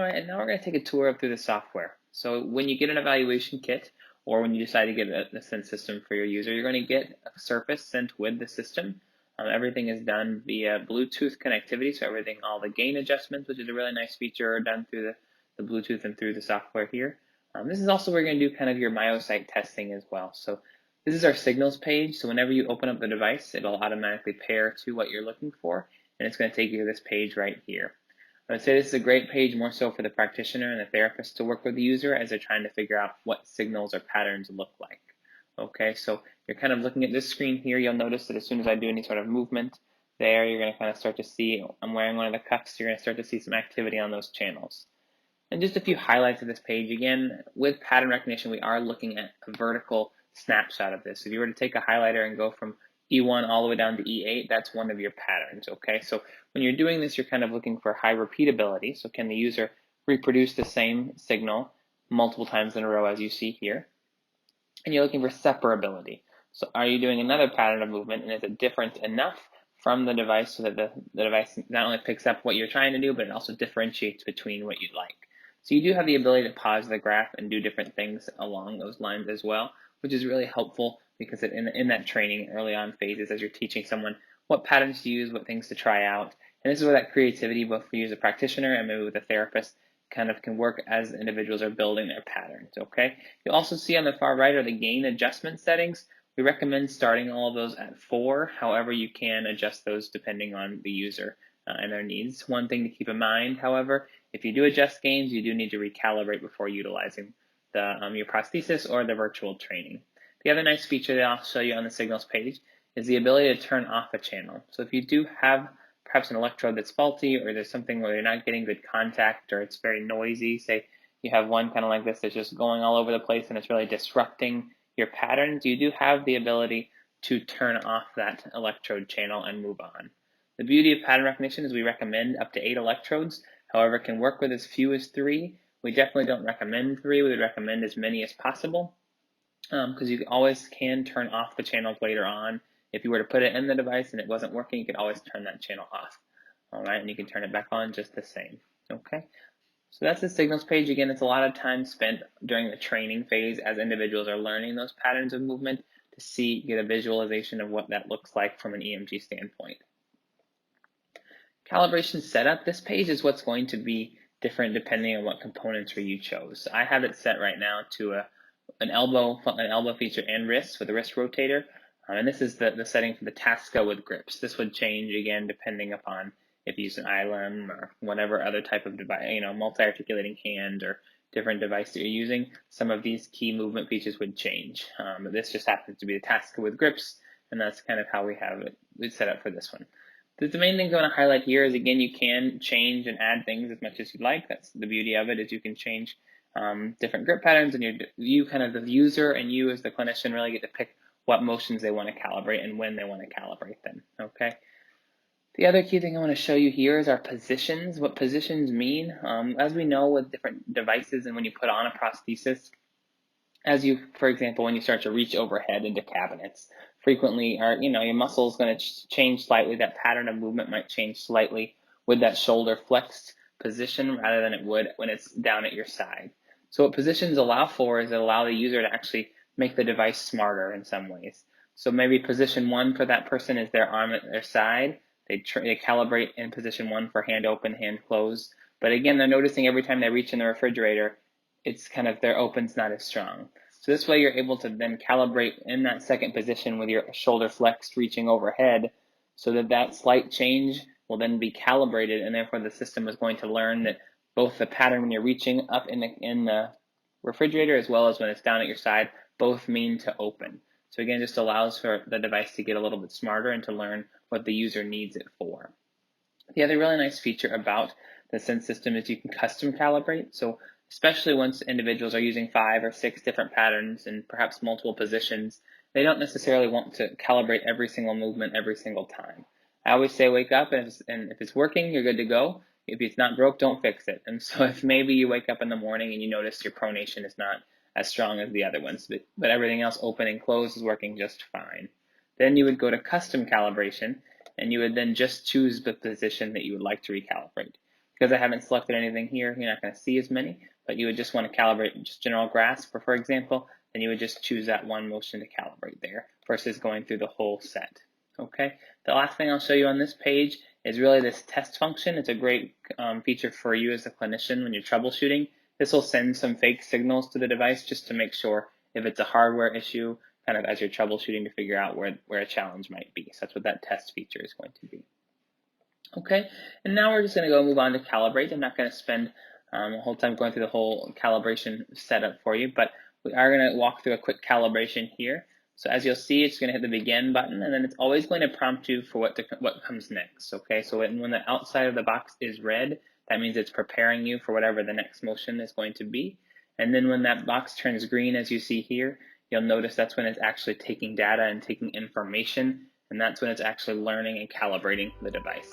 All right, and now we're going to take a tour through the software. So when you get an evaluation kit, or when you decide to get a send system for your user, you're going to get a surface sent with the system. Everything is done via Bluetooth connectivity, so everything, all the gain adjustments, which is a really nice feature, are done through the Bluetooth and through the software here. This is also where you're going to do kind of your myosite testing as well. So this is our signals page, so whenever you open up the device, it'll automatically pair to what you're looking for, and it's going to take you to this page right here. I would say this is a great page more so for the practitioner and the therapist to work with the user as they're trying to figure out what signals or patterns look like. Okay, so you're kind of looking at this screen here. You'll notice that as soon as I do any sort of movement there, you're going to kind of start to see, I'm wearing one of the cuffs, you're going to start to see some activity on those channels. And just a few highlights of this page. Again, with pattern recognition, we are looking at a vertical snapshot of this. If you were to take a highlighter and go from E1 all the way down to E8, that's one of your patterns, okay? So when you're doing this, you're kind of looking for high repeatability. So can the user reproduce the same signal multiple times in a row as you see here? And you're looking for separability. So are you doing another pattern of movement, and is it different enough from the device so that the device not only picks up what you're trying to do, but it also differentiates between what you'd like? So you do have the ability to pause the graph and do different things along those lines as well, which is really helpful because in that training early on phases, as you're teaching someone what patterns to use, what things to try out, and this is where that creativity, both for you as a practitioner and maybe with a therapist, kind of can work as individuals are building their patterns, okay? You'll also see on the far right are the gain adjustment settings. We recommend starting all of those at 4. However, you can adjust those depending on the user and their needs. One thing to keep in mind, however, if you do adjust gains, you do need to recalibrate before utilizing your prosthesis or the virtual training. The other nice feature that I'll show you on the signals page is the ability to turn off a channel. So if you do have perhaps an electrode that's faulty, or there's something where you're not getting good contact, or it's very noisy, say you have one kind of like this that's just going all over the place and it's really disrupting your patterns, you do have the ability to turn off that electrode channel and move on. The beauty of pattern recognition is we recommend up to 8 electrodes. However, it can work with as few as 3. We definitely don't recommend 3. We would recommend as many as possible because you always can turn off the channels later on. If you were to put it in the device and it wasn't working, you could always turn that channel off. All right, and you can turn it back on just the same. Okay, so that's the signals page. Again, it's a lot of time spent during the training phase as individuals are learning those patterns of movement to get a visualization of what that looks like from an EMG standpoint. Calibration setup, this page is what's going to be different depending on what components you chose. I have it set right now to an elbow feature and wrist with a wrist rotator. And this is the setting for the Tasca with grips. This would change again depending upon if you use an ILM or whatever other type of device, multi-articulating hand or different device that you're using. Some of these key movement features would change. But this just happens to be the Tasca with grips, and that's kind of how we have it set up for this one. The main thing I want to highlight here is, again, you can change and add things as much as you'd like. That's the beauty of it, is you can change different grip patterns, and you kind of the user and you as the clinician really get to pick what motions they want to calibrate and when they want to calibrate them, okay? The other key thing I want to show you here is our positions, what positions mean. As we know with different devices and when you put on a prosthesis, for example, when you start to reach overhead into cabinets, frequently your muscle is going to change slightly. That pattern of movement might change slightly with that shoulder flexed position rather than it would when it's down at your side. So what positions allow for is allow the user to actually make the device smarter in some ways. So maybe position 1 for that person is their arm at their side. They calibrate in position 1 for hand open, hand closed. But again, they're noticing every time they reach in the refrigerator, it's kind of their open's not as strong. So this way you're able to then calibrate in that second position with your shoulder flexed reaching overhead, so that slight change will then be calibrated, and therefore the system is going to learn that both the pattern when you're reaching up in the refrigerator as well as when it's down at your side both mean to open. So again, just allows for the device to get a little bit smarter and to learn what the user needs it for. The other really nice feature about the Sense system is you can custom calibrate. So especially once individuals are using 5 or 6 different patterns and perhaps multiple positions, they don't necessarily want to calibrate every single movement every single time. I always say wake up, and if it's working, you're good to go. If it's not broke, don't fix it. And so if maybe you wake up in the morning and you notice your pronation is not as strong as the other ones, but everything else open and closed is working just fine, then you would go to custom calibration, and you would then just choose the position that you would like to recalibrate. You Because I haven't selected anything here, you're not going to see as many, but you would just want to calibrate just general grasp, for example, then you would just choose that one motion to calibrate there versus going through the whole set. Okay, the last thing I'll show you on this page is really this test function. It's a great feature for you as a clinician when you're troubleshooting. This will send some fake signals to the device just to make sure if it's a hardware issue, kind of as you're troubleshooting to figure out where a challenge might be. So that's what that test feature is going to be. Okay, and now we're just going to go move on to Calibrate. I'm not going to spend the whole time going through the whole calibration setup for you, but we are going to walk through a quick calibration here. So as you'll see, it's going to hit the begin button, and then it's always going to prompt you for what comes next. Okay, so when the outside of the box is red, that means it's preparing you for whatever the next motion is going to be. And then when that box turns green, as you see here, you'll notice that's when it's actually taking data and taking information, and that's when it's actually learning and calibrating the device.